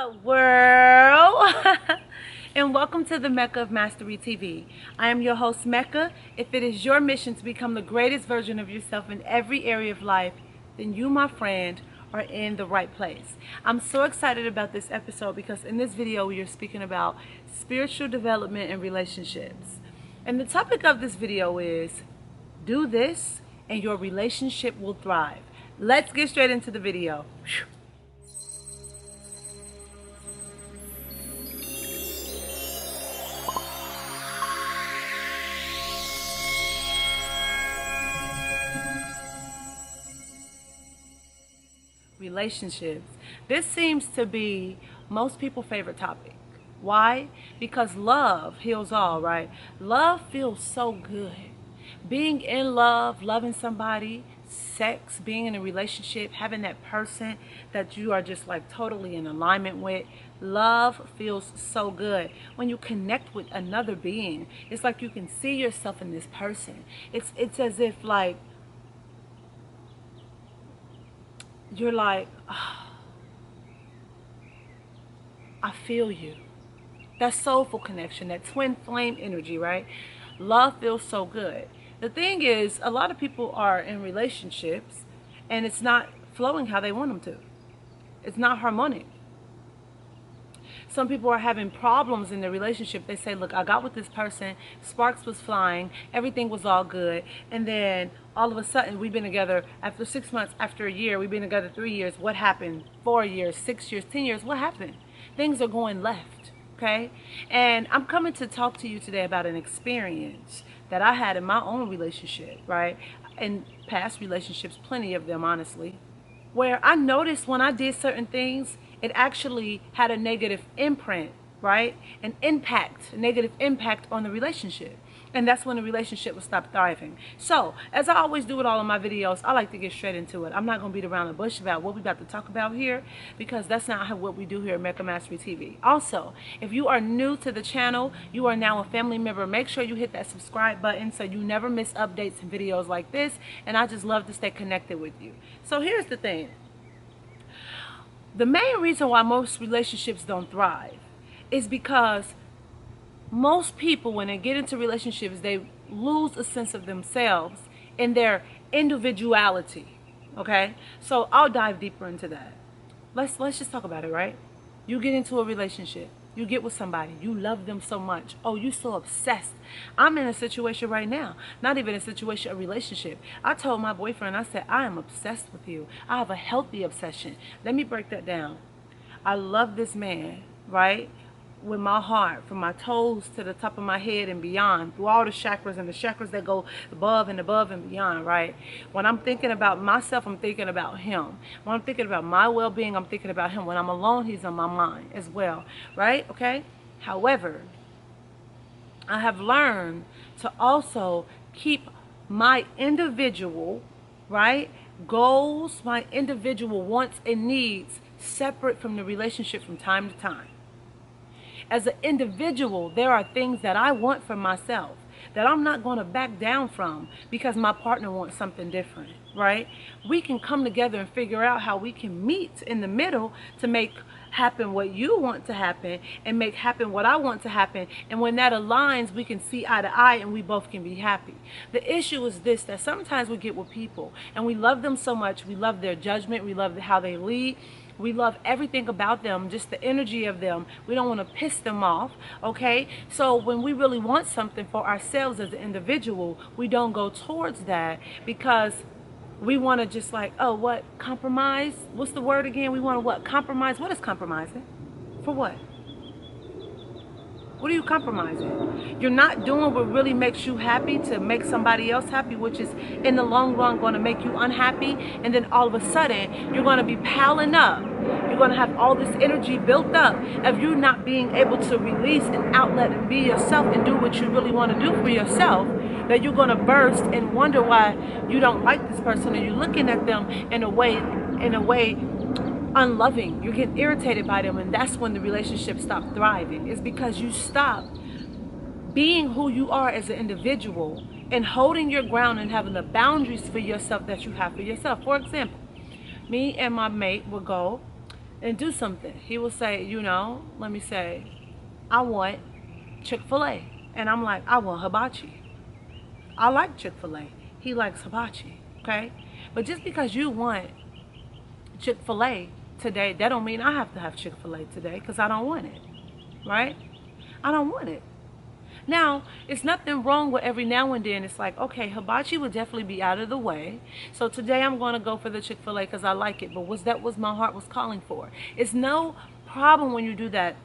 up, world? And welcome to the Mecca of Mastery TV. I am your host, Mecca. If it is your mission to become the greatest version of yourself in every area of life, then you, my friend, are in the right place. I'm so excited about this episode because in this video we are speaking about spiritual development and relationships. And the topic of this video is, do this and your relationship will thrive. Let's get straight into the video. Relationships. This seems to be most people's favorite topic. Why? Because love heals all, right? Love feels so good. Being in love, loving somebody, sex, being in a relationship, having that person that you are just like totally in alignment with. Love feels so good. When you connect with another being, it's like you can see yourself in this person. It's as if like you're like, oh, I feel you. That soulful connection, that twin flame energy, right? Love feels so good. The thing is, a lot of people are in relationships and it's not flowing how they want them to. It's not harmonic. Some people are having problems in their relationship. They say, look, I got with this person, sparks was flying, everything was all good, and then all of a sudden we've been together after 6 months, after a year, we've been together 3 years. What happened? 4 years, 6 years, 10 years, what happened? Things are going left, okay? And I'm coming to talk to you today about an experience that I had in my own relationship, right? In past relationships, plenty of them, honestly, where I noticed when I did certain things, it actually had a negative imprint, right? An impact, a negative impact on the relationship. And that's when the relationship will stop thriving. So, as I always do with all of my videos, I like to get straight into it. I'm not going to beat around the bush about what we're about to talk about here, because that's not what we do here at Mecca Mastery TV. Also, if you are new to the channel, you are now a family member, make sure you hit that subscribe button so you never miss updates and videos like this. And I just love to stay connected with you. So here's the thing. The main reason why most relationships don't thrive is because most people, when they get into relationships, they lose a sense of themselves and their individuality. Okay? So I'll dive deeper into that. Let's just talk about it, right? You get into a relationship. You get with somebody. You love them so much. Oh, you're so obsessed. I'm in a situation right now. Not even a situation, a relationship. I told my boyfriend, I said, I am obsessed with you. I have a healthy obsession. Let me break that down. I love this man, right? With my heart, from my toes to the top of my head and beyond, through all the chakras and the chakras that go above and beyond, right? When I'm thinking about myself, I'm thinking about him. When I'm thinking about my well-being, I'm thinking about him. When I'm alone, he's on my mind as well, right? Okay? However, I have learned to also keep my individual, right, goals, my individual wants and needs separate from the relationship from time to time. As an individual, there are things that I want for myself that I'm not going to back down from because my partner wants something different, right? We can come together and figure out how we can meet in the middle to make happen what you want to happen and make happen what I want to happen. And when that aligns, we can see eye to eye and we both can be happy. The issue is this, that sometimes we get with people and we love them so much. We love their judgment. We love how they lead. We love everything about them, just the energy of them. We don't want to piss them off, okay? So when we really want something for ourselves as an individual, we don't go towards that because we want to just like, oh, what? Compromise? What's the word again? We want to what? Compromise? What is compromising? For what? What are you compromising? You're not doing what really makes you happy to make somebody else happy, which is in the long run going to make you unhappy. And then all of a sudden, you're going to be piling up. You're going to have all this energy built up of you not being able to release an outlet and be yourself and do what you really want to do for yourself, that you're going to burst and wonder why you don't like this person, and you're looking at them in a way unloving. You get irritated by them, and that's when the relationship stops thriving. It's because you stop being who you are as an individual and holding your ground and having the boundaries for yourself that you have for yourself. For example, me and my mate would go and do something. He will say, let me say, I want Chick-fil-A. And I'm like, I want hibachi. I like Chick-fil-A. He likes hibachi, okay? But just because you want Chick-fil-A today, that don't mean I have to have Chick-fil-A today, because I don't want it, right? I don't want it. Now, it's nothing wrong with every now and then. It's like, okay, hibachi would definitely be out of the way. So today I'm going to go for the Chick-fil-A because I like it. But that was my heart was calling for. It's no problem when you do that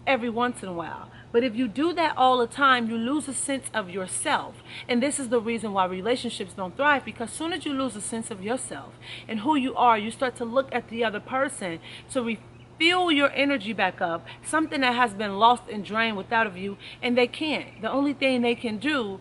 every once in a while. But if you do that all the time, you lose a sense of yourself. And this is the reason why relationships don't thrive, because as soon as you lose a sense of yourself and who you are, you start to look at the other person to refuel your energy back up, something that has been lost and drained without of you, and they can't. The only thing they can do,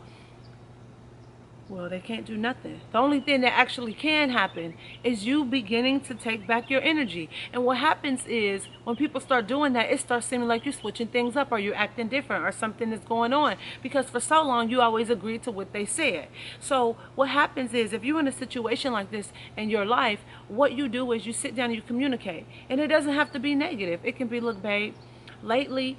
well, they can't do nothing. The only thing that actually can happen is you beginning to take back your energy. And what happens is when people start doing that, it starts seeming like you're switching things up, or you're acting different, or something is going on, because for so long you always agreed to what they said. So what happens is, if you're in a situation like this in your life, what you do is you sit down and you communicate. And it doesn't have to be negative. It can be, look, babe, lately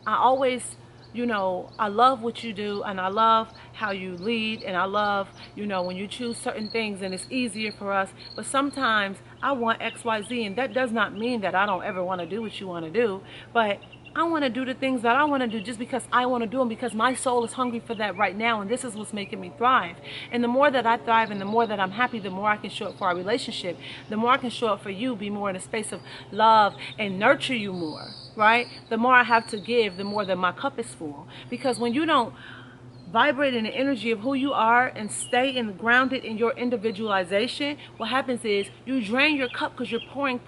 I always, I love what you do, and I love how you lead, and I love, when you choose certain things and it's easier for us, but sometimes I want XYZ, and that does not mean that I don't ever want to do what you want to do, but I want to do the things that I want to do just because I want to do them, because my soul is hungry for that right now, and this is what's making me thrive. And the more that I thrive and the more that I'm happy, the more I can show up for our relationship, the more I can show up for you, be more in a space of love and nurture you more, right? The more I have to give, the more that my cup is full. Because when you don't vibrate in the energy of who you are and stay grounded in your individualization, what happens is you drain your cup, because you're pouring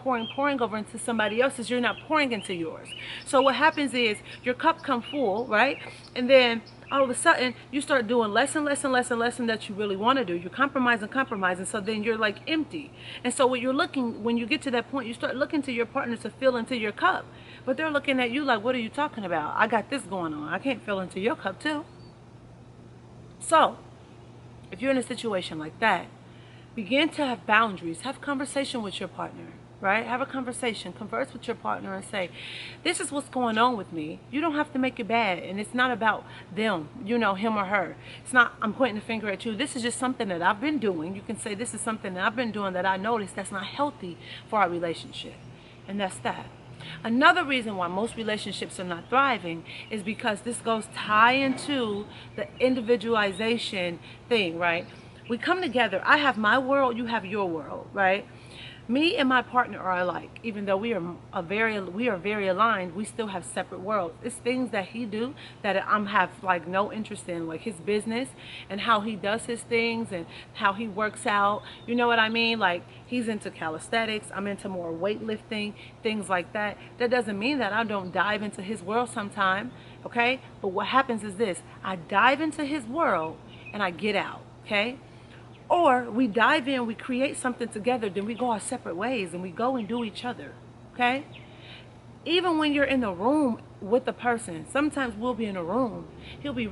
over into somebody else's. You're not pouring into yours. So what happens is your cup comes full, right? And then all of a sudden you start doing less and less that you really want to do. You're compromising. So then you're like empty. And so when you get to that point, you start looking to your partner to fill into your cup. But they're looking at you like, what are you talking about? I got this going on. I can't fill into your cup too. So, if you're in a situation like that, begin to have boundaries. Have conversation with your partner, right? Have a conversation. Converse with your partner and say, this is what's going on with me. You don't have to make it bad. And it's not about them, him or her. It's not, I'm pointing the finger at you. This is just something that I've been doing. You can say, this is something that I've been doing that I noticed that's not healthy for our relationship. And that's that. Another reason why most relationships are not thriving is because this goes tie into the individualization thing, right? We come together. I have my world, you have your world, right? Me and my partner are alike. Even though we are very aligned, we still have separate worlds. It's things that he do that I have like no interest in, like his business and how he does his things and how he works out. You know what I mean? Like, he's into calisthenics, I'm into more weightlifting, things like that. That doesn't mean that I don't dive into his world sometime, okay? But what happens is this: I dive into his world and I get out, okay? Or we dive in, we create something together, then we go our separate ways and we go and do each other, okay? Even when you're in the room with the person, sometimes we'll be in a room, he'll be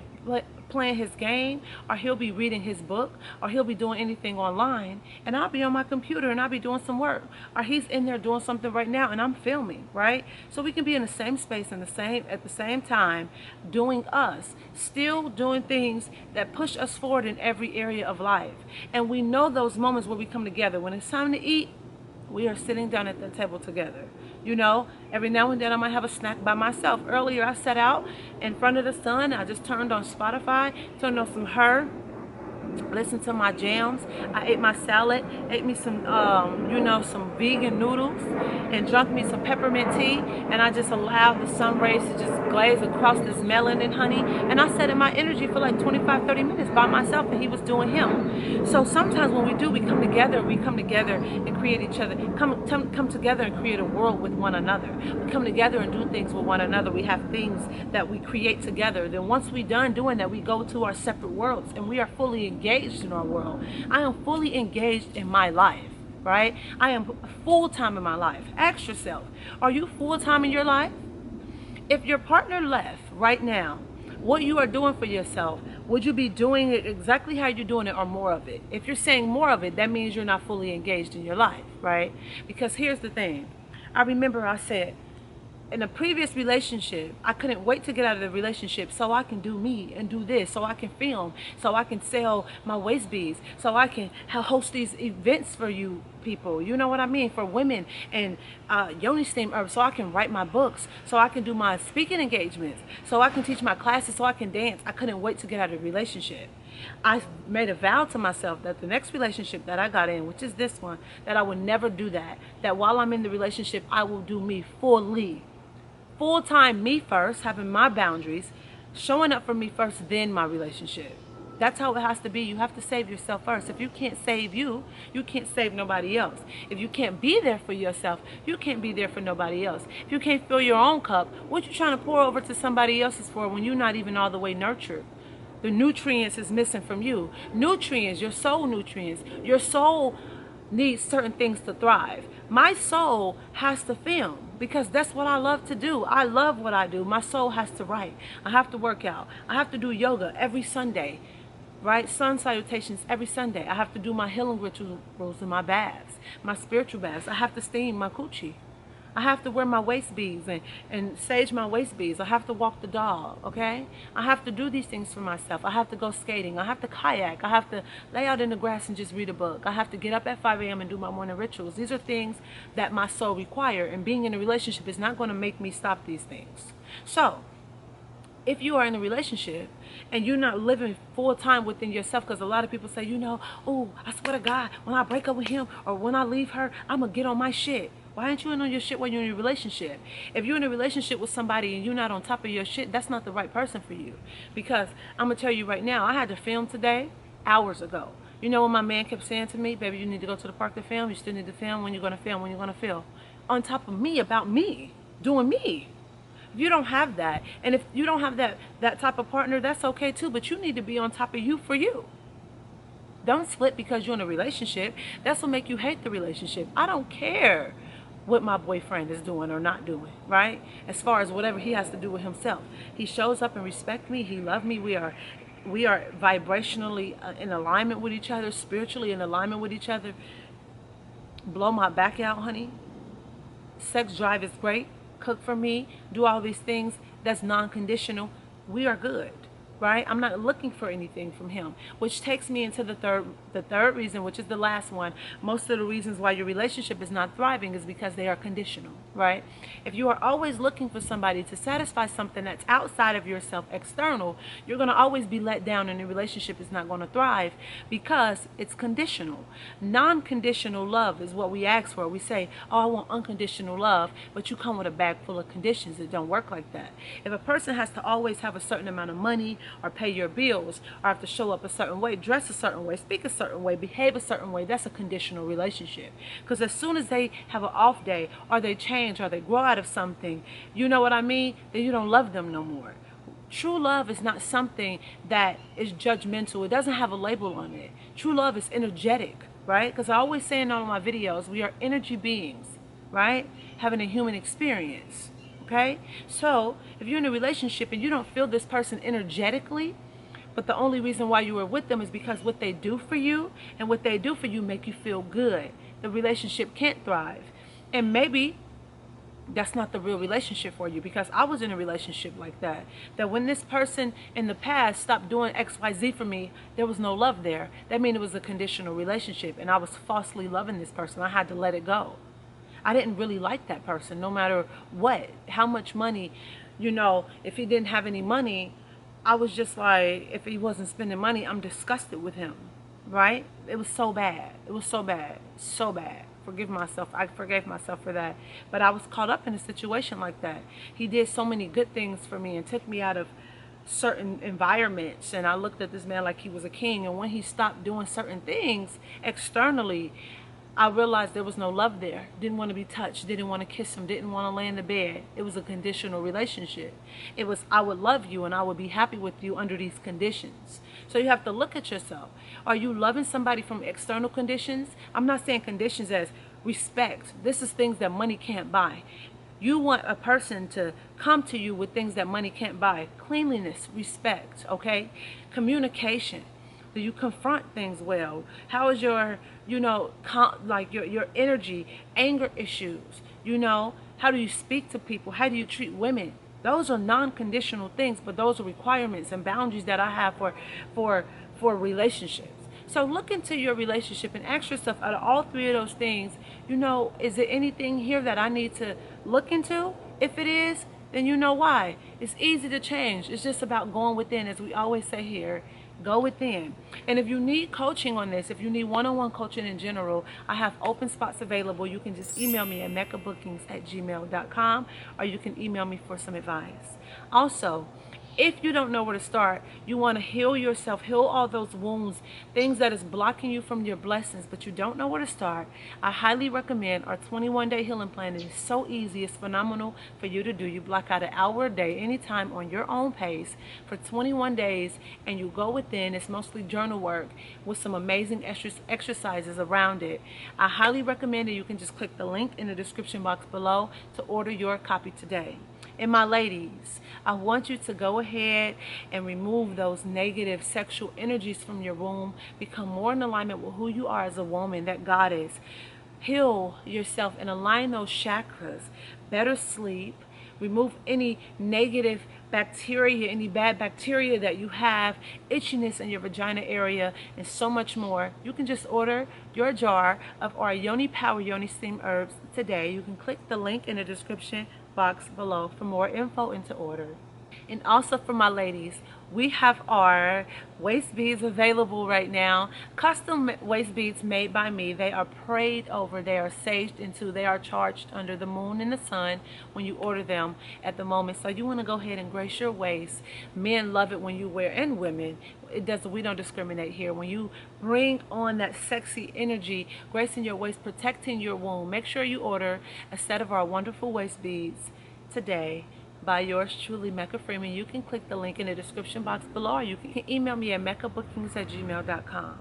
playing his game, or he'll be reading his book, or he'll be doing anything online, and I'll be on my computer and I'll be doing some work, or he's in there doing something right now and I'm filming, right? So we can be in the same space and at the same time doing us, still doing things that push us forward in every area of life. And we know those moments where we come together. When it's time to eat, we are sitting down at the table together. Every now and then I might have a snack by myself. Earlier I sat out in front of the sun. I just turned on Spotify, turned on some Her, listened to my jams. I ate my salad, ate me some, some vegan noodles, and drank me some peppermint tea. And I just allowed the sun rays to just glaze across this melanin, honey. And I sat in my energy for like 25-30 minutes by myself, and he was doing him. So sometimes when we come together and create each other, come together and create a world with one another. We come together and do things with one another. We have things that we create together. Then once we're done doing that, we go to our separate worlds, and we are fully engaged in our world. I am fully engaged in my life, right? I am full-time in my life. Ask yourself, are you full-time in your life? If your partner left right now, what you are doing for yourself, would you be doing it exactly how you're doing it, or more of it? If you're saying more of it, that means you're not fully engaged in your life, right? Because here's the thing. I remember I said, in a previous relationship, I couldn't wait to get out of the relationship so I can do me and do this, so I can film, so I can sell my waist beads, so I can host these events for you people, you know what I mean, for women, and yoni steam herbs, so I can write my books, so I can do my speaking engagements, so I can teach my classes, so I can dance. I couldn't wait to get out of the relationship. I made a vow to myself that the next relationship that I got in, which is this one, that I would never do that. That while I'm in the relationship, I will do me fully. Full time me first, having my boundaries, showing up for me first, then my relationship. That's how it has to be. You have to save yourself first. If you can't save you, you can't save nobody else. If you can't be there for yourself, you can't be there for nobody else. If you can't fill your own cup, what you trying to pour over to somebody else's for when you're not even all the way nurtured? The nutrients is missing from you. Nutrients, your soul nutrients. Your soul needs certain things to thrive. My soul has to film because that's what I love to do. I love what I do. My soul has to write. I have to work out. I have to do yoga every Sunday, right? Sun salutations every Sunday. I have to do my healing rituals and my baths, my spiritual baths. I have to steam my coochie. I have to wear my waist beads and sage my waist beads. I have to walk the dog, okay? I have to do these things for myself. I have to go skating. I have to kayak. I have to lay out in the grass and just read a book. I have to get up at 5 a.m. and do my morning rituals. These are things that my soul require, and being in a relationship is not going to make me stop these things. So, if you are in a relationship and you're not living full time within yourself, because a lot of people say, you know, oh, I swear to God, when I break up with him or when I leave her, I'm going to get on my shit. Why aren't you in on your shit when you're in a relationship? If you're in a relationship with somebody and you're not on top of your shit, that's not the right person for you. Because I'm going to tell you right now, I had to film today hours ago. You know what my man kept saying to me? Baby, you need to go to the park to film. You still need to film. When you're going to film? When you're going to film? On top of me, about me, doing me. If you don't have that, and if you don't have that type of partner, that's okay too, but you need to be on top of you for you. Don't split because you're in a relationship. That's what make you hate the relationship. I don't care what my boyfriend is doing or not doing, right? As far as whatever he has to do with himself. He shows up and respects me. He loves me. We are vibrationally in alignment with each other, spiritually in alignment with each other. Blow my back out, honey. Sex drive is great. Cook for me. Do all these things. That's non-conditional. We are good. Right? I'm not looking for anything from him, which takes me into the third reason, which is the last one. Most of the reasons why your relationship is not thriving is because they are conditional, right? If you are always looking for somebody to satisfy something that's outside of yourself, external, you're going to always be let down and the relationship is not going to thrive because it's conditional. Non-conditional love is what we ask for. We say, oh, I want unconditional love, but you come with a bag full of conditions. It don't work like that. If a person has to always have a certain amount of money, or pay your bills, or have to show up a certain way, dress a certain way, speak a certain way, behave a certain way, that's a conditional relationship. Because as soon as they have an off day, or they change, or they grow out of something, you know what I mean, then you don't love them no more. True love is not something that is judgmental. It doesn't have a label on it. True love is energetic, right? Because I always say in all of my videos, we are energy beings, right? Having a human experience. Okay? So, if you're in a relationship and you don't feel this person energetically, but the only reason why you are with them is because what they do for you and what they do for you make you feel good, the relationship can't thrive. And maybe that's not the real relationship for you, because I was in a relationship like that. That when this person in the past stopped doing XYZ for me, there was no love there. That means it was a conditional relationship and I was falsely loving this person. I had to let it go. I didn't really like that person, no matter what, how much money, you know, if he didn't have any money, I was just like, if he wasn't spending money, I'm disgusted with him, right? It was so bad. It was so bad, so bad. I forgave myself for that. But I was caught up in a situation like that. He did so many good things for me and took me out of certain environments, and I looked at this man like he was a king, and when he stopped doing certain things externally, I realized there was no love there. Didn't want to be touched. Didn't want to kiss him. Didn't want to lay in the bed. It was a conditional relationship. It was, I would love you and I would be happy with you under these conditions. So you have to look at yourself. Are you loving somebody from external conditions? I'm not saying conditions as respect. This is things that money can't buy. You want a person to come to you with things that money can't buy. Cleanliness, respect, okay? Communication. Do you confront things well? How is your, you know, like your energy, anger issues? You know, how do you speak to people? How do you treat women? Those are non-conditional things, but those are requirements and boundaries that I have for for relationships. So look into your relationship and ask yourself, out of all three of those things, you know, is there anything here that I need to look into? If it is, then you know why. It's easy to change. It's just about going within, as we always say here. Go within. And if you need coaching on this, if you need one-on-one coaching in general, I have open spots available. You can just email me at meccabookings@gmail.com, or you can email me for some advice. Also, if you don't know where to start, you want to heal yourself, heal all those wounds, things that is blocking you from your blessings, but you don't know where to start, I highly recommend our 21-day healing plan. It is so easy. It's phenomenal for you to do. You block out an hour a day, anytime, on your own pace for 21 days, and you go within. It's mostly journal work with some amazing exercises around it. I highly recommend it. You can just click the link in the description box below to order your copy today. And my ladies, I want you to go ahead and remove those negative sexual energies from your womb. Become more in alignment with who you are as a woman, that goddess. Heal yourself and align those chakras. Better sleep. Remove any negative bacteria, any bad bacteria that you have, itchiness in your vagina area, and so much more. You can just order your jar of our Yoni Power Yoni Steam Herbs today. You can click the link in the description box below for more info and to order. And also for my ladies, we have our waist beads available right now. Custom waist beads made by me. They are prayed over. They are saged into. They are charged under the moon and the sun when you order them at the moment. So you want to go ahead and grace your waist. Men love it when you wear, and women. It doesn't. We don't discriminate here. When you bring on that sexy energy, gracing your waist, protecting your womb, make sure you order a set of our wonderful waist beads today by yours truly, Mecca Freeman. You can click the link in the description box below, or you can email me at meccabookings@gmail.com.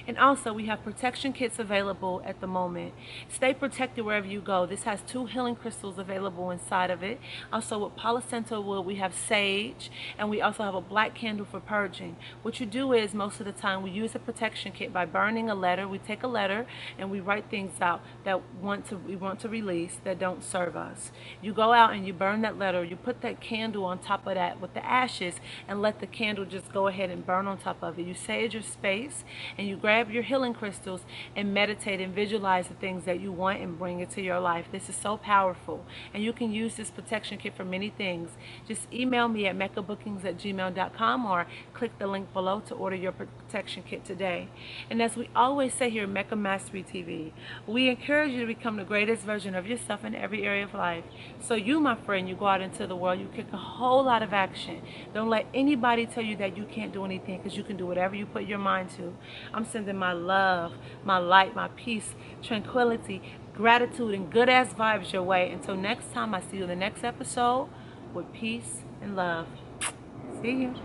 And also, we have protection kits available at the moment. Stay protected wherever you go. This has 2 healing crystals available inside of it. Also, with Palo Santo wood, we have sage, and we also have a black candle for purging. What you do is, most of the time, we use a protection kit by burning a letter. We take a letter and we write things out that we want to release that don't serve us. You go out and you burn that letter. You put that candle on top of that with the ashes, and let the candle just go ahead and burn on top of it. You sage your space, and you grab your healing crystals and meditate and visualize the things that you want and bring it to your life. This is so powerful, and you can use this protection kit for many things. Just email me at meccabookings@gmail.com, or click the link below to order your protection kit today. And as we always say here at Mecca Mastery TV, we encourage you to become the greatest version of yourself in every area of life. So you, my friend, you go out into the world, you kick a whole lot of action. Don't let anybody tell you that you can't do anything, because you can do whatever you put your mind to. I'm sending my love, my light, my peace, tranquility, gratitude, and good ass vibes your way. Until next time, I see you in the next episode with peace and love. See you.